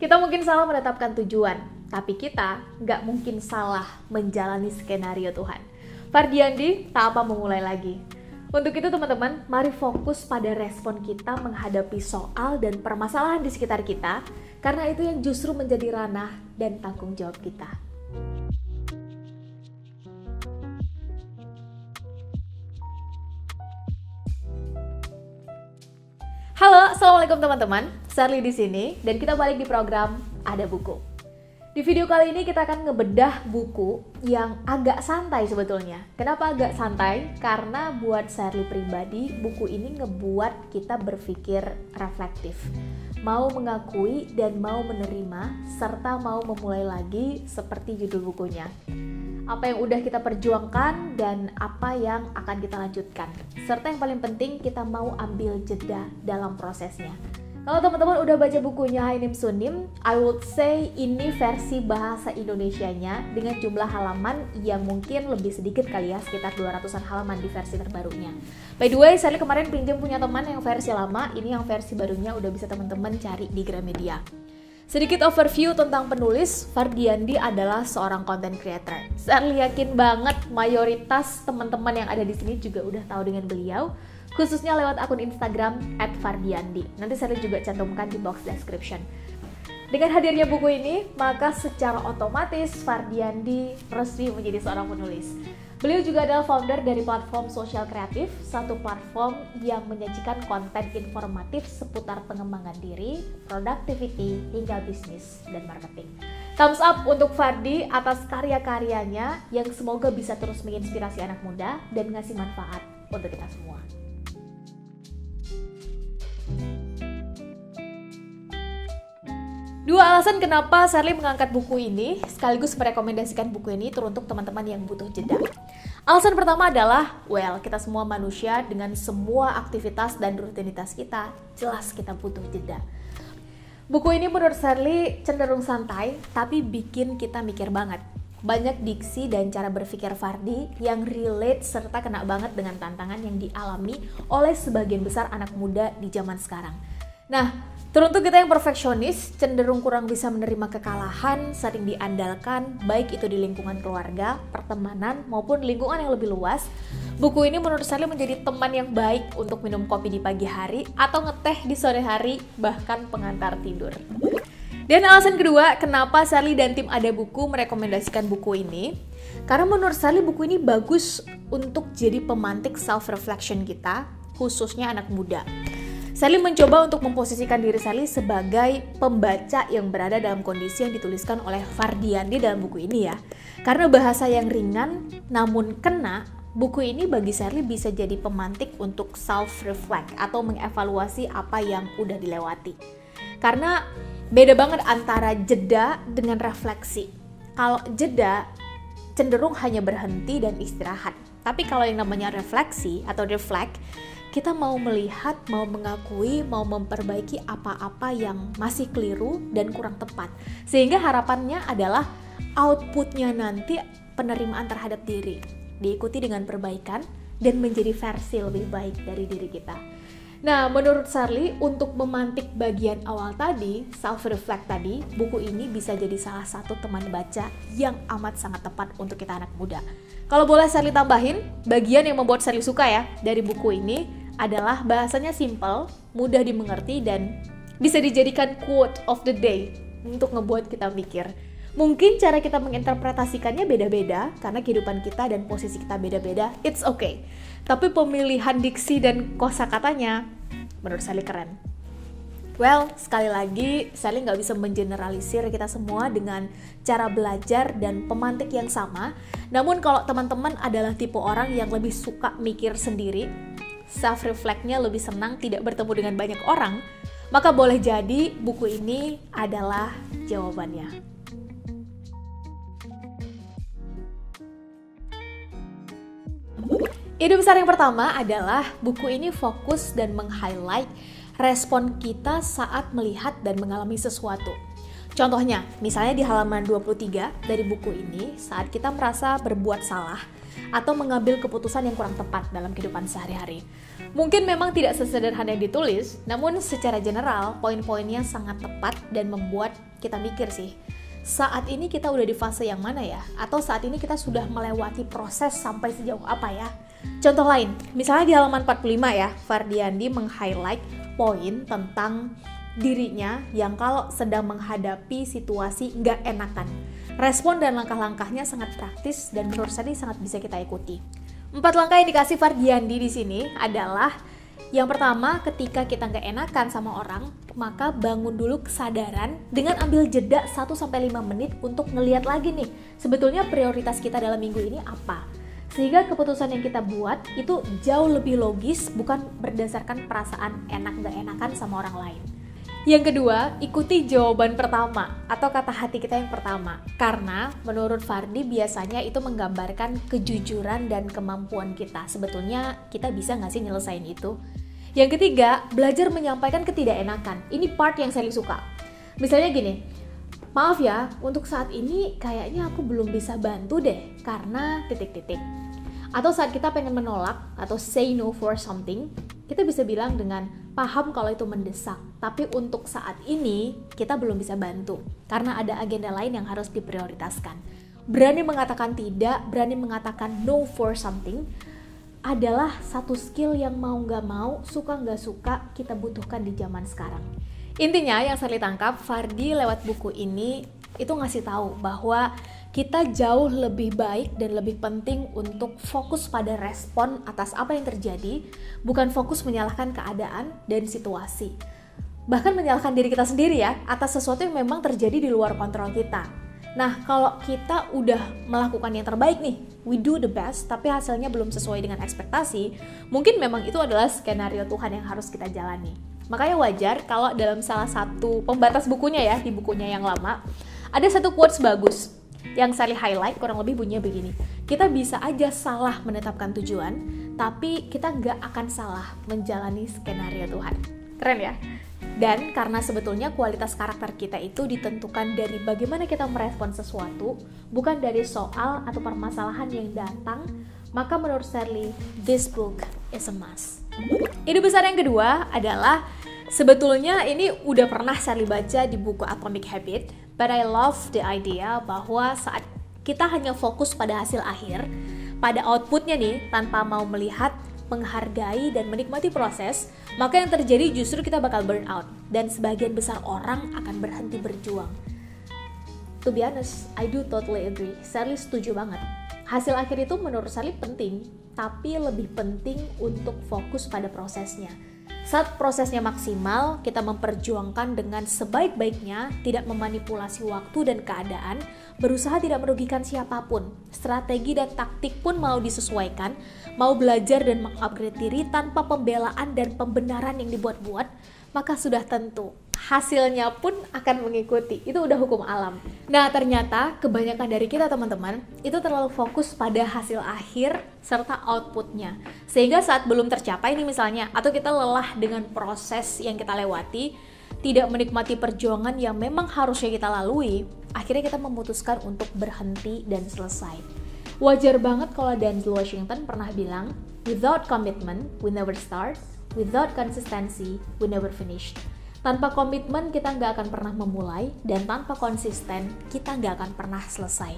Kita mungkin salah menetapkan tujuan, tapi kita nggak mungkin salah menjalani skenario Tuhan. Fardiandi, tak apa memulai lagi. Untuk itu teman-teman, mari fokus pada respon kita menghadapi soal dan permasalahan di sekitar kita, karena itu yang justru menjadi ranah dan tanggung jawab kita. Halo, assalamualaikum teman-teman. Sherly di sini dan kita balik di program Ada Buku. Di video kali ini kita akan ngebedah buku yang agak santai sebetulnya. Kenapa agak santai? Karena buat Sherly pribadi, buku ini ngebuat kita berpikir reflektif. Mau mengakui dan mau menerima, serta mau memulai lagi seperti judul bukunya. Apa yang udah kita perjuangkan dan apa yang akan kita lanjutkan. Serta yang paling penting, kita mau ambil jeda dalam prosesnya. Kalau teman-teman udah baca bukunya Hainim Sunim, I would say ini versi bahasa Indonesianya dengan jumlah halaman yang mungkin lebih sedikit kali ya, sekitar 200-an halaman di versi terbarunya. By the way, saya kemarin pinjam punya teman yang versi lama, ini yang versi barunya udah bisa teman-teman cari di Gramedia. Sedikit overview tentang penulis, Fardiandi adalah seorang content creator. Saya yakin banget mayoritas teman-teman yang ada di sini juga udah tahu dengan beliau, khususnya lewat akun Instagram @fardiandi. Nanti saya juga cantumkan di box description. Dengan hadirnya buku ini, maka secara otomatis Fardiandi resmi menjadi seorang penulis. Beliau juga adalah founder dari platform sosial kreatif, satu platform yang menyajikan konten informatif seputar pengembangan diri, productivity, hingga bisnis dan marketing. Thumbs up untuk Fardi atas karya-karyanya yang semoga bisa terus menginspirasi anak muda dan ngasih manfaat untuk kita semua. Dua alasan kenapa Sherly mengangkat buku ini, sekaligus merekomendasikan buku ini teruntuk teman-teman yang butuh jeda. Alasan pertama adalah, kita semua manusia dengan semua aktivitas dan rutinitas kita, jelas kita butuh jeda. Buku ini menurut Sherly cenderung santai, tapi bikin kita mikir banget. Banyak diksi dan cara berpikir Fardi yang relate serta kena banget dengan tantangan yang dialami oleh sebagian besar anak muda di zaman sekarang. Nah, teruntuk kita yang perfeksionis, cenderung kurang bisa menerima kekalahan, sering diandalkan, baik itu di lingkungan keluarga, pertemanan, maupun lingkungan yang lebih luas. Buku ini menurut saya menjadi teman yang baik untuk minum kopi di pagi hari, atau ngeteh di sore hari, bahkan pengantar tidur. Dan alasan kedua, kenapa Sherly dan tim Ada Buku merekomendasikan buku ini, karena menurut Sherly buku ini bagus untuk jadi pemantik self-reflection kita, khususnya anak muda. Sherly mencoba untuk memposisikan diri Sherly sebagai pembaca yang berada dalam kondisi yang dituliskan oleh Fardiandi dalam buku ini ya. Karena bahasa yang ringan namun kena, buku ini bagi Sherly bisa jadi pemantik untuk self-reflect atau mengevaluasi apa yang udah dilewati. Karena beda banget antara jeda dengan refleksi. Kalau jeda cenderung hanya berhenti dan istirahat. Tapi kalau yang namanya refleksi atau reflect, kita mau melihat, mau mengakui, mau memperbaiki apa-apa yang masih keliru dan kurang tepat. Sehingga harapannya adalah outputnya nanti penerimaan terhadap diri, diikuti dengan perbaikan dan menjadi versi lebih baik dari diri kita. Nah, menurut Sherly, untuk memantik bagian awal tadi, self-reflect tadi, buku ini bisa jadi salah satu teman baca yang amat sangat tepat untuk kita anak muda. Kalau boleh Sherly tambahin, bagian yang membuat Sherly suka ya dari buku ini adalah bahasanya simple, mudah dimengerti, dan bisa dijadikan quote of the day untuk ngebuat kita mikir. Mungkin cara kita menginterpretasikannya beda-beda, karena kehidupan kita dan posisi kita beda-beda, it's okay. Tapi pemilihan diksi dan kosakatanya, menurut Sherly keren. Sekali lagi, Sherly nggak bisa mengeneralisir kita semua dengan cara belajar dan pemantik yang sama. Namun kalau teman-teman adalah tipe orang yang lebih suka mikir sendiri, self-reflect-nya lebih senang tidak bertemu dengan banyak orang, maka boleh jadi buku ini adalah jawabannya. Ide besar yang pertama adalah buku ini fokus dan meng-highlight respon kita saat melihat dan mengalami sesuatu. Contohnya, misalnya di halaman 23 dari buku ini, saat kita merasa berbuat salah, atau mengambil keputusan yang kurang tepat dalam kehidupan sehari-hari. Mungkin memang tidak sesederhana yang ditulis, namun secara general poin-poinnya sangat tepat dan membuat kita mikir sih, saat ini kita udah di fase yang mana ya? Atau saat ini kita sudah melewati proses sampai sejauh apa ya? Contoh lain, misalnya di halaman 45 ya, Fardiandi meng-highlight poin tentang dirinya yang kalau sedang menghadapi situasi nggak enakan. Respon dan langkah-langkahnya sangat praktis dan menurut saya sangat bisa kita ikuti. 4 langkah yang dikasih Fardiandi di sini adalah yang pertama, ketika kita nggak enakan sama orang, maka bangun dulu kesadaran dengan ambil jeda 1-5 menit untuk ngeliat lagi nih, sebetulnya prioritas kita dalam minggu ini apa. Sehingga keputusan yang kita buat itu jauh lebih logis, bukan berdasarkan perasaan enak nggak enakan sama orang lain. Yang kedua, ikuti jawaban pertama atau kata hati kita yang pertama. Karena menurut Fardi biasanya itu menggambarkan kejujuran dan kemampuan kita. Sebetulnya kita bisa nggak sih nyelesain itu? Yang ketiga, belajar menyampaikan ketidakenakan. Ini part yang saya suka. Misalnya gini, maaf ya, untuk saat ini kayaknya aku belum bisa bantu deh, karena titik-titik. Atau saat kita pengen menolak atau say no for something, kita bisa bilang dengan paham kalau itu mendesak, tapi untuk saat ini kita belum bisa bantu, karena ada agenda lain yang harus diprioritaskan. Berani mengatakan tidak, berani mengatakan no for something, adalah satu skill yang mau nggak mau, suka nggak suka, kita butuhkan di zaman sekarang. Intinya yang saya tangkap, Fardi lewat buku ini itu ngasih tahu bahwa kita jauh lebih baik dan lebih penting untuk fokus pada respon atas apa yang terjadi, bukan fokus menyalahkan keadaan dan situasi. Bahkan menyalahkan diri kita sendiri ya, atas sesuatu yang memang terjadi di luar kontrol kita. Nah, kalau kita udah melakukan yang terbaik nih, we do the best, tapi hasilnya belum sesuai dengan ekspektasi, mungkin memang itu adalah skenario Tuhan yang harus kita jalani. Makanya wajar kalau dalam salah satu pembatas bukunya ya, di bukunya yang lama, ada satu quotes bagus yang saya highlight, kurang lebih bunyinya begini. Kita bisa aja salah menetapkan tujuan, tapi kita nggak akan salah menjalani skenario Tuhan. Keren ya? Dan karena sebetulnya kualitas karakter kita itu ditentukan dari bagaimana kita merespon sesuatu, bukan dari soal atau permasalahan yang datang, maka menurut Shirley, this book is a must. Ide besar yang kedua adalah, sebetulnya ini udah pernah Shirley baca di buku Atomic Habit, but I love the idea bahwa saat kita hanya fokus pada hasil akhir, pada outputnya nih, tanpa mau melihat, menghargai dan menikmati proses, maka yang terjadi justru kita bakal burn out dan sebagian besar orang akan berhenti berjuang. To be honest, I do totally agree. Shirley setuju banget. Hasil akhir itu menurut Shirley penting, tapi lebih penting untuk fokus pada prosesnya. Saat prosesnya maksimal, kita memperjuangkan dengan sebaik-baiknya, tidak memanipulasi waktu dan keadaan, berusaha tidak merugikan siapapun. Strategi dan taktik pun mau disesuaikan, mau belajar dan mengupgrade diri tanpa pembelaan dan pembenaran yang dibuat-buat, maka sudah tentu hasilnya pun akan mengikuti. Itu udah hukum alam. Nah, ternyata kebanyakan dari kita teman-teman itu terlalu fokus pada hasil akhir serta outputnya. Sehingga saat belum tercapai nih misalnya, atau kita lelah dengan proses yang kita lewati, tidak menikmati perjuangan yang memang harusnya kita lalui, akhirnya kita memutuskan untuk berhenti dan selesai. Wajar banget kalau Denzel Washington pernah bilang, without commitment, we never start. Without consistency, we never finish. Tanpa komitmen kita nggak akan pernah memulai, dan tanpa konsisten kita nggak akan pernah selesai.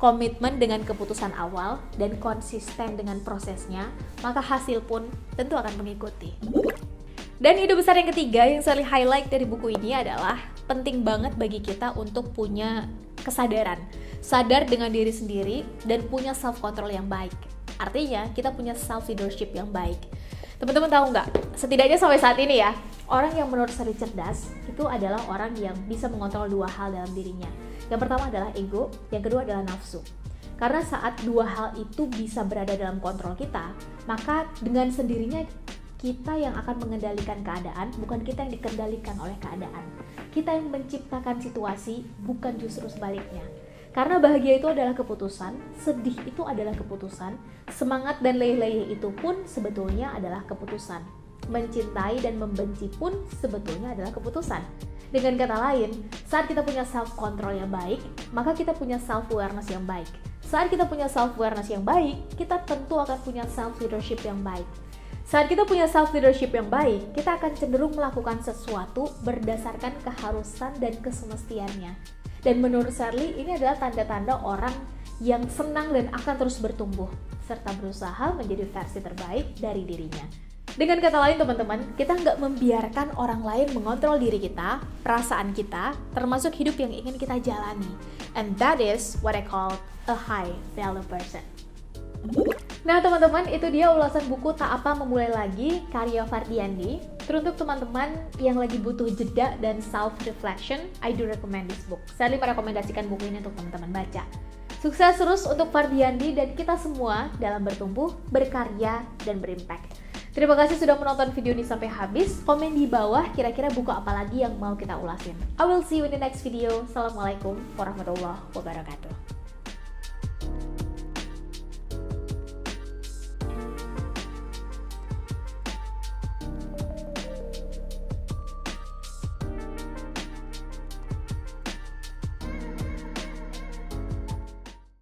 Komitmen dengan keputusan awal dan konsisten dengan prosesnya, maka hasil pun tentu akan mengikuti. Dan ide besar yang ketiga yang saya highlight dari buku ini adalah penting banget bagi kita untuk punya kesadaran, sadar dengan diri sendiri dan punya self control yang baik. Artinya kita punya self leadership yang baik. Teman-teman tahu nggak? Setidaknya sampai saat ini ya, orang yang menurut saya cerdas itu adalah orang yang bisa mengontrol dua hal dalam dirinya. Yang pertama adalah ego, yang kedua adalah nafsu. Karena saat dua hal itu bisa berada dalam kontrol kita, maka dengan sendirinya kita yang akan mengendalikan keadaan, bukan kita yang dikendalikan oleh keadaan. Kita yang menciptakan situasi, bukan justru sebaliknya. Karena bahagia itu adalah keputusan, sedih itu adalah keputusan, semangat dan leleh itu pun sebetulnya adalah keputusan. Mencintai dan membenci pun sebetulnya adalah keputusan. Dengan kata lain, saat kita punya self-control yang baik, maka kita punya self-awareness yang baik. Saat kita punya self-awareness yang baik, kita tentu akan punya self-leadership yang baik. Saat kita punya self-leadership yang baik, kita akan cenderung melakukan sesuatu berdasarkan keharusan dan kesemestiannya. Dan menurut Shirley, ini adalah tanda-tanda orang yang senang dan akan terus bertumbuh, serta berusaha menjadi versi terbaik dari dirinya. Dengan kata lain teman-teman, kita nggak membiarkan orang lain mengontrol diri kita, perasaan kita, termasuk hidup yang ingin kita jalani. And that is what I call a high value person. Nah teman-teman, itu dia ulasan buku Tak Apa Memulai Lagi karya Fardiandi. Teruntuk teman-teman yang lagi butuh jeda dan self-reflection, I do recommend this book. Saya merekomendasikan buku ini untuk teman-teman baca. Sukses terus untuk Fardiandi dan kita semua dalam bertumbuh, berkarya, dan berimpact. Terima kasih sudah menonton video ini sampai habis. Komen di bawah kira-kira buku apa lagi yang mau kita ulasin. I will see you in the next video. Assalamualaikum warahmatullahi wabarakatuh.